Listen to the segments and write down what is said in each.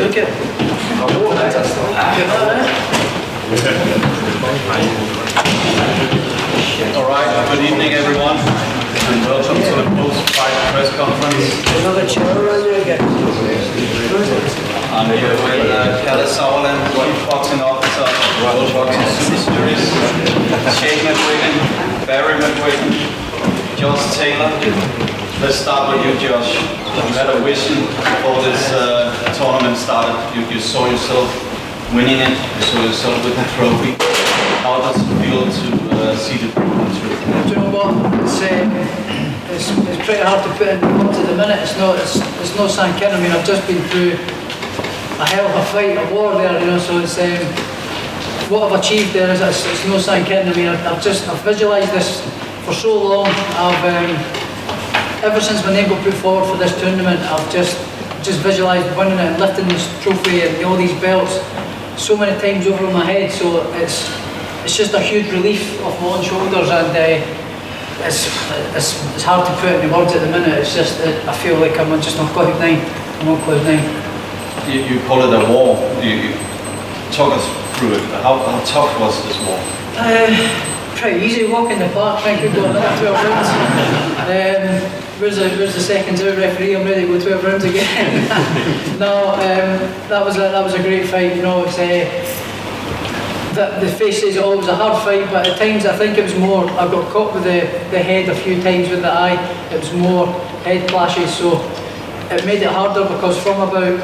Look at Alright, good evening everyone, and welcome to the post-fight press conference. another chair around there again. I'm here with Kalle Sauerland, Chief Boxing Officer, World Boxing Super Series, Shane McWigan, Barry McWigan, Josh Taylor. Let's start with you, Josh. You had a vision before this tournament started. You saw yourself winning it, you saw yourself with the trophy. How does it feel to see the proof come through? Do you know what? It's pretty hard to put in words at the minute. It's no sunk in. I mean, I've just been through a hell of a fight, a war there, you know. So it's what I've achieved there is it's no sunk in. I mean, I've visualised this for so long. Ever since my name got put forward for this tournament, I've just visualised winning it and lifting this trophy and all these belts so many times over my head. So it's just a huge relief off my own shoulders, and it's hard to put into words at the minute. It's just I feel like I'm just on cloud nine. I'm on cloud nine. You call it a war. You talk us through it. How tough was this war? Pretty easy, walk in the park, thank you, go another 12 rounds. Where's the second out referee? I'm ready to go 12 rounds again. No, that was a great fight, you know. It's the face is always a hard fight, but at times I think it was more, I got caught with the head a few times with the eye. It was more head clashes, so it made it harder because from about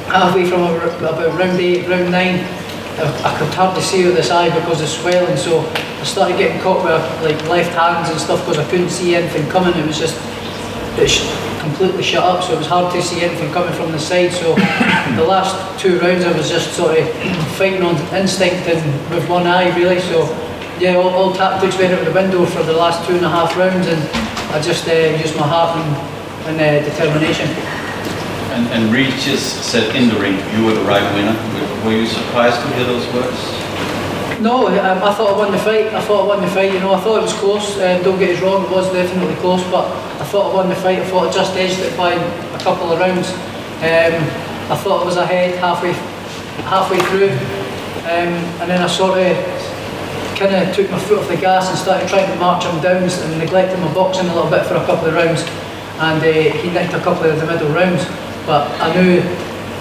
halfway from about round 8, round 9, I could hardly see out this eye because of swelling, so I started getting caught with like left hands and stuff because I couldn't see anything coming. It was just completely shut up, so it was hard to see anything coming from the side. So the last 2 rounds I was just sort of fighting on instinct and with one eye really. So yeah, all tactics went out the window for the last 2.5 rounds, and I just used my heart and determination. And Regis said in the ring, you were the right winner. Were you surprised to hear those words? No, I thought I won the fight. You know, I thought it was close. Don't get us wrong, it was definitely close, but I thought I won the fight. I thought I just edged it by a couple of rounds. I thought I was ahead halfway through, and then I sort of kind of took my foot off the gas and started trying to march him down and neglected my boxing a little bit for a couple of rounds, and he nicked a couple of the middle rounds. But I knew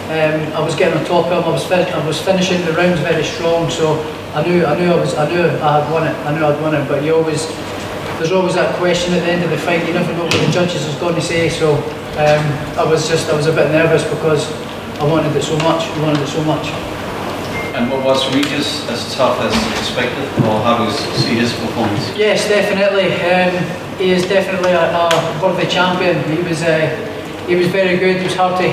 I was getting on top of him. I was finishing the rounds very strong, so I knew I had won it. I knew I'd won it. But there's always that question at the end of the fight. You never know what the judges is going to say. So I was a bit nervous because I wanted it so much. And was Regis as tough as expected, or how do you see his performance? Yes, definitely. He is definitely a worthy champion. He was very good. He was hard to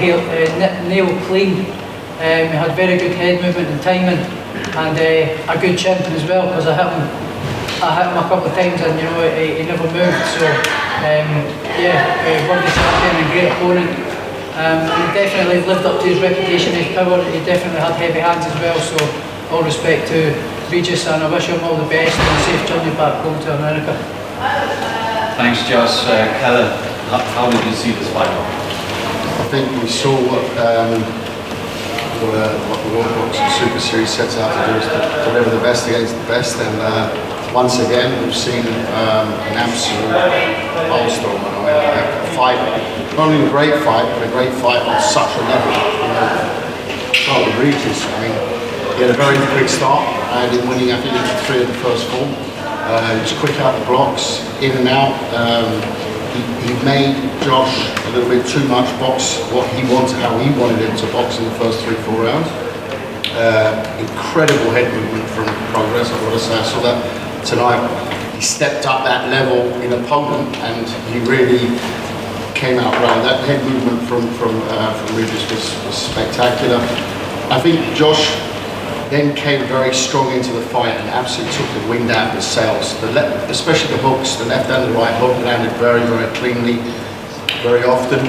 nail clean. He had very good head movement and timing, and a good chin as well. Because I hit him a couple of times, and you know he never moved. So worthy champion and great opponent. He definitely lived up to his reputation, his power. He definitely had heavy hands as well. So all respect to Regis, and I wish him all the best and a safe journey back home to America. Thanks, Josh. Kalle, how did you see this fight? I think we saw what the World Boxing Super Series sets out to do, is to deliver the best against the best, and once again we've seen an absolute milestone. A fight, not only a great fight, but a great fight on such a level. Start with Regis. I mean, he had a very quick start, and in winning, I think, 3 of the first 4. He was quick out the blocks, in and out. He made Josh a little bit too much box what he wanted, how he wanted him to box in the first 3-4 rounds. Incredible head movement from Prograis, I've got to say. I saw that tonight. He stepped up that level in opponent, and he really came out right. That head movement from Regis was spectacular. I think Josh then came very strong into the fight and absolutely took the wind out of the sails. Especially the hooks, the left and the right hook landed very, very cleanly, very often.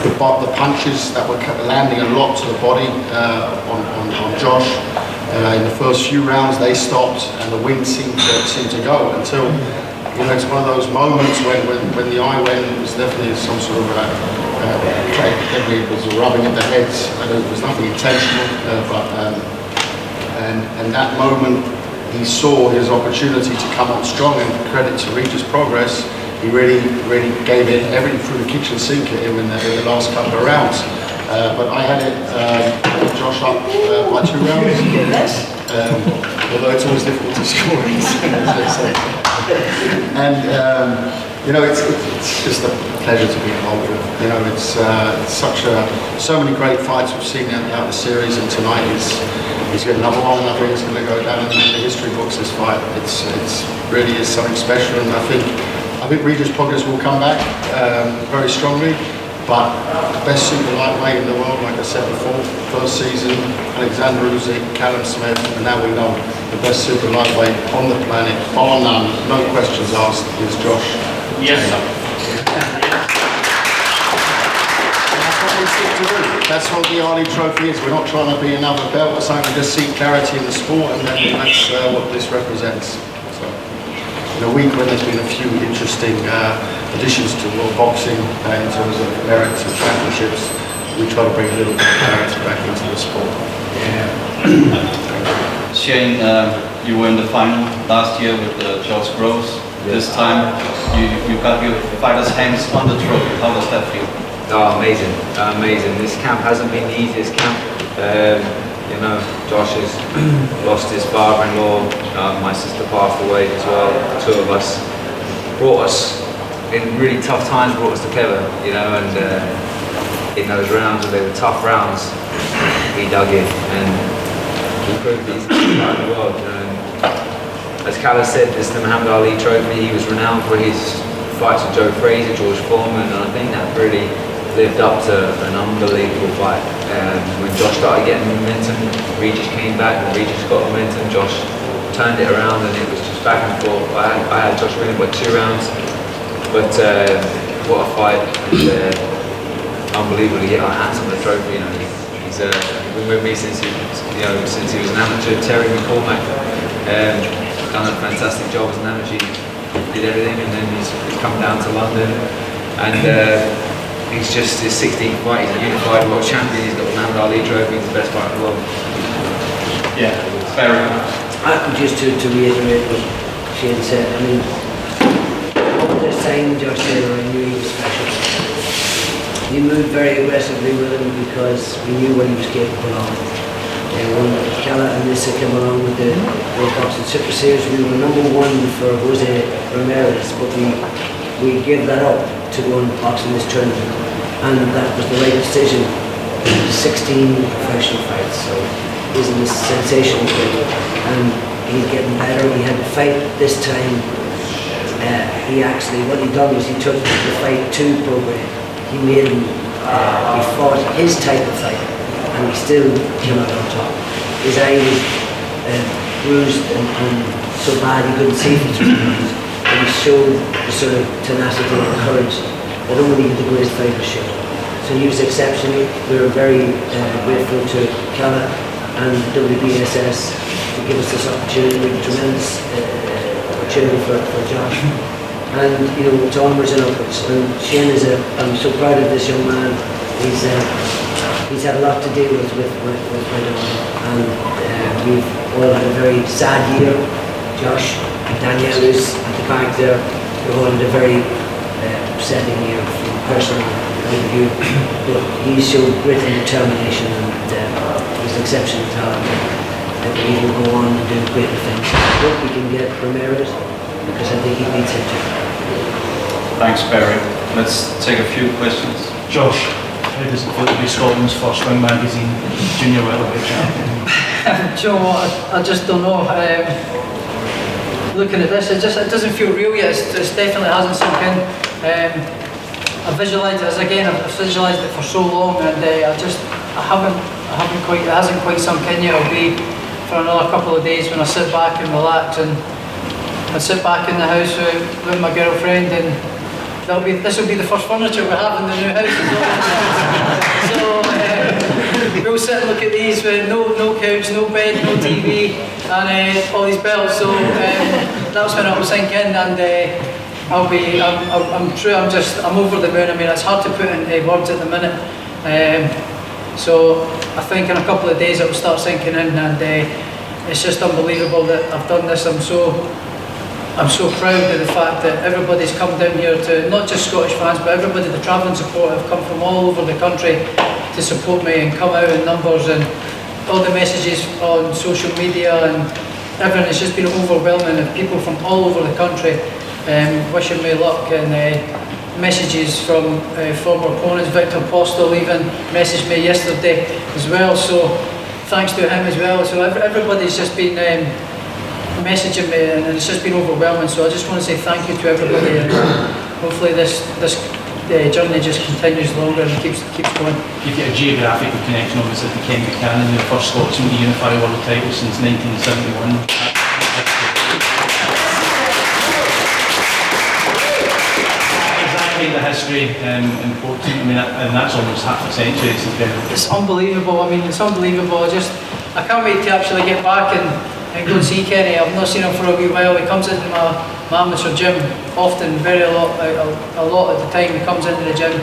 The punches that were landing a lot to the body on Josh. In the first few rounds they stopped and the wind seemed to go until you know, it's one of those moments when the eye went, it was definitely some sort of it was rubbing of the heads. It was nothing intentional, and that moment he saw his opportunity to come on strong, and credit to Regis Prograis, he really gave it everything through the kitchen sink at him in the last couple of rounds. But I had it Josh up by 2 rounds. Although it's always difficult to score, as they say. And you know, it's just a pleasure to be involved with. You know, it's so many great fights we've seen out the series, and tonight he's got another one. I think it's going to go down in the history books. This fight, it's really is something special, and I think Regis Prograis will come back very strongly. But the best super lightweight in the world, like I said before, first season, Alexander Usyk, Callum Smith, and now we know the best super lightweight on the planet, bar none, no questions asked, is Josh. Yes. That's what we seek to do. That's what the Ali Trophy is. We're not trying to be another belt or something, we just seek clarity in the sport, and then that's what this represents. So, in a week when there's been a few interesting additions to world boxing in terms of merits and championships, we try to bring a little bit of clarity back into the sport. Shane, you were in the final last year with George Groves. This time you got your fighter's hands on the trophy. How does that feel? Oh, amazing, amazing. This camp hasn't been the easiest camp. You know, Josh has lost his father-in-law, my sister passed away as well. The 2 of us brought us, in really tough times, brought us together, you know, and in those rounds, they were tough rounds, we dug in and we proved he's the best fighter in the world, you know. And as Kala said, this is the Muhammad Ali Trophy. He was renowned for his fights with Joe Frazier, George Foreman, and I think that really lived up to an unbelievable fight. When Josh started getting momentum, Regis came back, and Regis got momentum, Josh turned it around, and it was just back and forth. I had Josh winning by 2 rounds, but what a fight, and unbelievable to get our hands on the trophy. You know, he's been with me since he was an amateur. Terry McCormack done a fantastic job as an amateur, did everything, and then he's come down to London, and he's just his 16th fight. He's a unified world champion. He's got the Muhammad Ali Trophy. He's the best fighter in the world. Yeah, very. Just to reiterate what Shane said, I mean, all this time Josh Taylor, I knew he was special. We moved very aggressively with him because we knew what he was capable of. When Kala and Nissa came along with the World Boxing Super Series, we were #1 for Jose Ramirez, but we gave that up to go and box in this tournament, and that was the right decision. 16 professional fights, so he's in this sensational thing, and he's getting better. He had to fight this time. What he done was he took the fight to Prograis. He made him, he fought his type of fight, and he still came out on top. His eye was bruised and so bad he couldn't see for 3 rounds. And he showed the sort of tenacity and courage that only the greatest fighters show. So he was exceptional. We were very grateful to Kala and WBSS to give us this opportunity, a tremendous opportunity for Josh. And you know, it's onwards and upwards. And Shane I'm so proud of this young man. He's had a lot to deal with my daughter, and we've all had a very sad year. Josh, Danielle is at the back there. We're all had a very upsetting year from a personal point of view, but he showed grit and determination, and he's exceptional talent. I believe he'll go on and do greater things. I hope we can get Ramirez, because I think he beats him too. Thanks, Barry. Let's take a few questions. Josh, how does it feel to be Scotland's first Ring Magazine junior welterweight champion? Do you know what? I just don't know. Looking at this, it doesn't feel real yet. It definitely hasn't sunk in. I visualised it I've visualised it for so long, and it hasn't quite sunk in yet. It'll be for another couple of days when I sit back and relax, and I sit back in the house with my girlfriend, and this will be the first furniture we have in the new house as well. So we'll sit and look at these with no couch, no bed, no TV, and all these belts. So that's when I was thinking, and I'm true. I'm over the moon. I mean, it's hard to put into words at the minute. So I think in a couple of days it will start sinking in, and it's just unbelievable that I've done this. I'm so proud of the fact that everybody's come down here to, not just Scottish fans, but everybody, the travelling support, have come from all over the country to support me and come out in numbers, and all the messages on social media and everything. It's just been overwhelming, and people from all over the country wishing me luck, and messages from former opponents. Victor Postel even messaged me yesterday as well, so thanks to him as well. So everybody's just been messaging me, and it's just been overwhelming. So I just want to say thank you to everybody, and hopefully this journey just continues longer and keeps going. You've got a geographical connection, obviously, to Ken Buchanan, the first Scotsman to unify a world title since 1971. The history important. I mean, and that's almost half a century since then. It's unbelievable. I mean, it's unbelievable. I can't wait to actually get back and go and see Kenny. I've not seen him for a wee while. He comes into my amateur gym often, a lot of the time. He comes into the gym,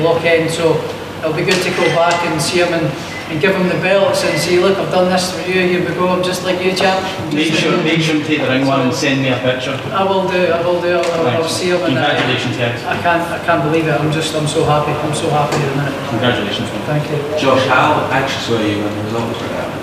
Lock End. So it'll be good to go back and see him and give him the belts and say, look, I've done this for you, here we go, I'm just like you, champ. Make sure to take the ring one and send me a picture. I will do. I'll see him. Congratulations, guys. I can't believe it. I'm so happy. I'm so happy at the minute. Congratulations, man. Thank you. Josh, how anxious were you when the results were out?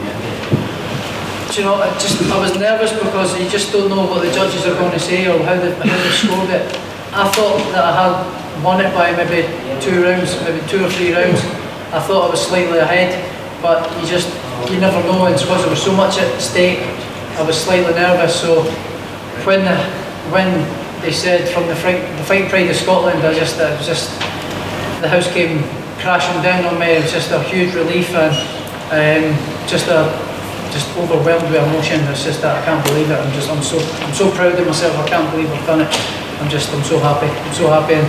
Do you know, I was nervous because you just don't know what the judges are going to say or how they scored it. I thought that I had won it by maybe 2 rounds, maybe 2 or 3 rounds. I thought I was slightly ahead, but you never know, and because there was so much at stake, I was slightly nervous. So when they said from the Fight Pride of Scotland, it was just the house came crashing down on me. It was just a huge relief, and just overwhelmed with emotion. It's just that I can't believe it. I'm so proud of myself. I can't believe I've done it. I'm so happy. I'm so happy, and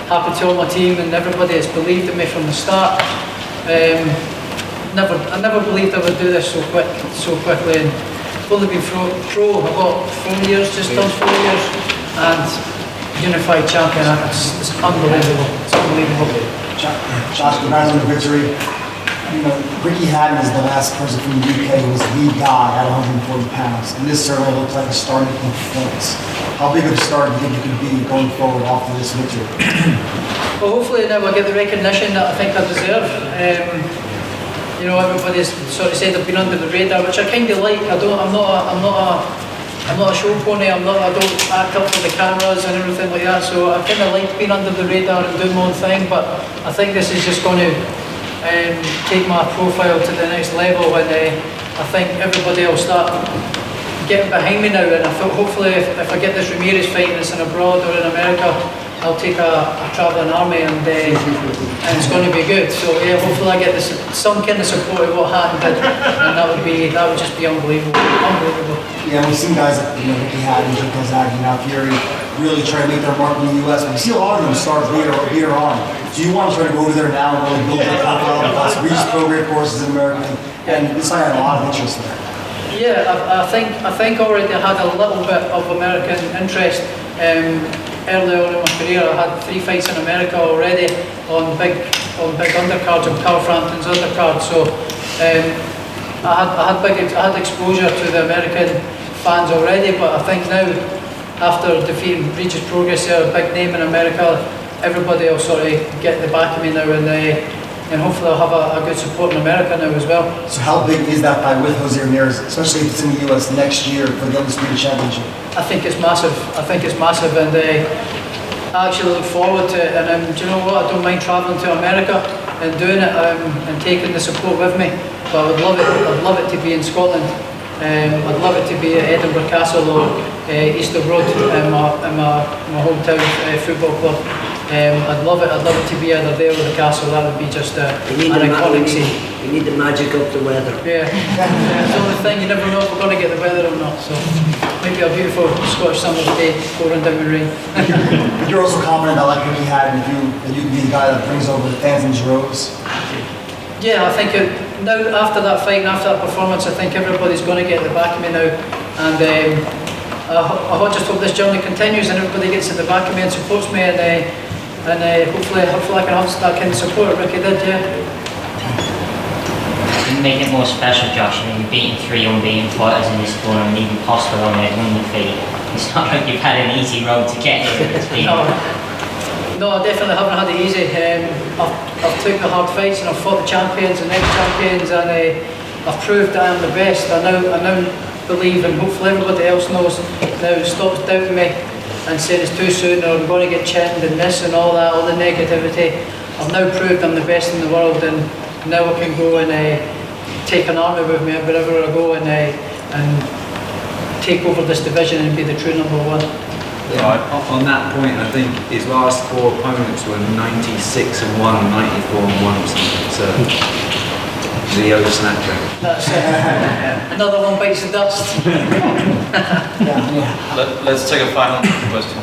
happy to all my team and everybody that's believed in me from the start. I never believed I would do this so quickly, and I've only been pro about 4 years, just done 4 years, and unified champion. It's unbelievable. It's unbelievable. Josh, congrats on the victory. You know, Ricky Hatton is the last person from the UK who was the guy at 140 pounds, and this certainly looked like a starting performance. How big of a start do you think you could be going forward after this victory? Well, hopefully now I get the recognition that I think I deserve. You know, everybody's sort of said I've been under the radar, which I kind of like. I'm not a show pony. I don't act up for the cameras and everything like that. So I kind of like being under the radar and doing my own thing. But I think this is just going to take my profile to the next level, and I think everybody will start getting behind me now, and I feel hopefully if I get this Ramirez fight and it's in abroad or in America, I'll take a travelling army, and it's going to be good. So yeah, hopefully I get some kind of support of what Hatton did, and that would just be unbelievable. Yeah, we've seen guys like Ricky Hatton, Jim Kazagi, now Fury really try to make their mark in the US, but we see a lot of them start later on. Do you want to try to go over there now and really build that profile? Because Regis Prograis courses in America, and this I had a lot of interest there. Yeah, I think already I had a little bit of American interest early on in my career. I had 3 fights in America already on big undercards, on Carl Frampton's undercard. So I had exposure to the American fans already. But I think now, after defeating Regis Prograis, a big name in America, everybody will sort of get the back of me now, and hopefully I'll have a good support in America now as well. So how big is that fight with Jose Ramirez, especially if it's in the US next year for the Undisputed Championship? I think it's massive, and I actually look forward to it, and do you know what, I don't mind travelling to America and doing it, and taking the support with me, but I'd love it to be in Scotland. I'd love it to be at Edinburgh Castle or Easter Road in my hometown football club. I'd love it to be either there or the castle. That would be just an iconic scene. You need the magic of the weather. Yeah, it's the only thing, you never know if we're going to get the weather or not. So maybe a beautiful Scottish summer's day pouring down with rain. But you're also confident that, like Ricky Hatton, that you can be the guy that brings over the fans in droves? Yeah, I think now after that fight and after that performance, I think everybody's going to get the back of me now, and I just hope this journey continues and everybody gets at the back of me and supports me, and hopefully I can have that kind of support Ricky did, yeah. To make it more special, Josh, I mean, you've beaten 3 unbeaten fighters in this tournament, even Costa on there, undefeated. It's not like you've had an easy road to get here. It's been... No, I definitely haven't had it easy. I've took the hard fights and I've fought the champions and ex-champions, and I've proved that I'm the best. I now believe, and hopefully everybody else knows now, stops doubting me and saying it's too soon or I'm going to get chinned and this and all that, all the negativity. I've now proved I'm the best in the world, and now I can go and take an army with me wherever I go and take over this division and be the true number 1. Right. On that point, I think his last 4 opponents were 96 and 1, 94 and 1 or something. So Leo Snatcher. That's another one bites the dust. Let's take a final question.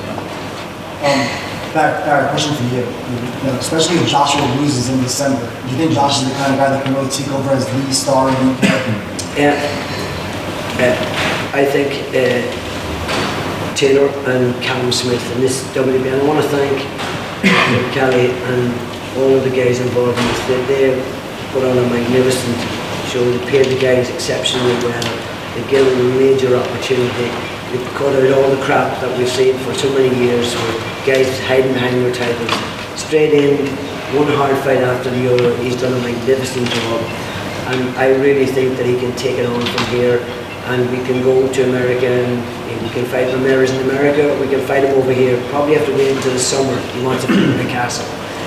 Barry, question for you. You know, especially if Joshua loses in December, do you think Josh is the kind of guy that can really take over as the star in the UK? Yeah. I think Taylor and Callum Smith in this WBA, and I want to thank Kelly and all of the guys involved in this. They put on a magnificent show. They paid the guys exceptionally well. They gave them a major opportunity. They cut out all the crap that we've seen for so many years with guys hiding behind their titles. Straight in, one hard fight after the other. He's done a magnificent job, and I really think that he can take it on from here, and we can go to America and we can fight Ramirez in America. We can fight him over here. Probably have to wait until the summer. He wants to fight in the castle,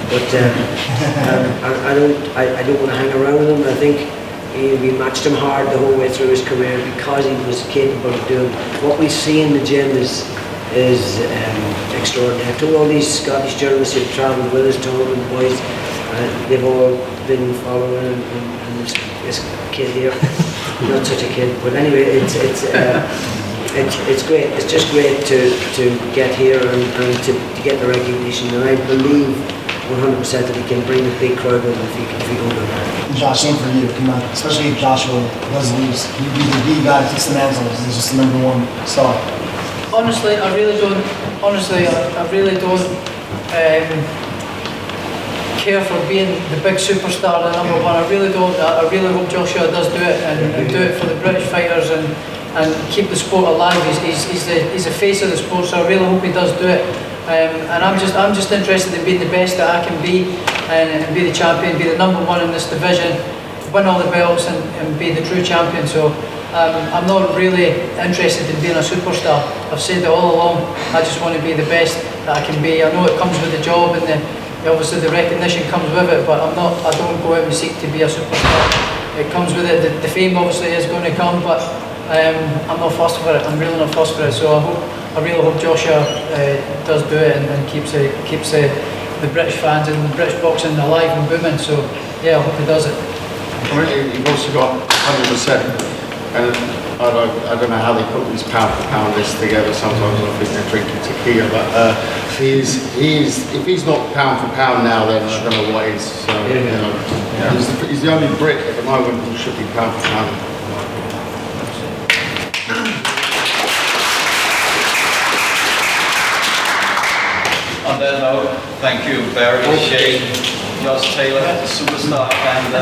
but I don't want to hang around with him. I think we matched him hard the whole way through his career because he was capable of doing what we see in the gym is extraordinary. I told all these Scottish journalists who've travelled with us, Tom and the boys, they've all been following and this kid here, not such a kid, but anyway, it's great. It's just great to get here and to get the recognition, and I believe 100% that he can bring a big crowd with him if he go to America. Josh, same for you. Come on, especially if Joshua does lose, he'd be the guy that takes the mantle. He's just the #1 star. Honestly, I really don't. I really don't care for being the big superstar, the #1. I really don't. I really hope Joshua does do it and do it for the British fighters and keep the sport alive. He's the face of the sport, so I really hope he does do it. And I'm just interested in being the best that I can be and be the champion, be the #1 in this division, win all the belts and be the true champion. So I'm not really interested in being a superstar. I've said it all along. I just want to be the best that I can be. I know it comes with the job and obviously the recognition comes with it, but I don't go out and seek to be a superstar. It comes with it. The fame obviously is going to come, but I'm not fussed for it. I'm really not fussed for it. So I really hope Joshua does do it and keeps the British fans and the British boxing alive and booming. So yeah, I hope he does it. You've also got 100%. And I don't know how they put these pound-for-pound lists together. Sometimes I think they're drinking tequila, but if he's not pound for pound now, then I don't know what is. So, you know, he's the only Brit at the moment who should be pound for pound. On that note, thank you, Barry, Shane, Josh Taylor, the superstar, and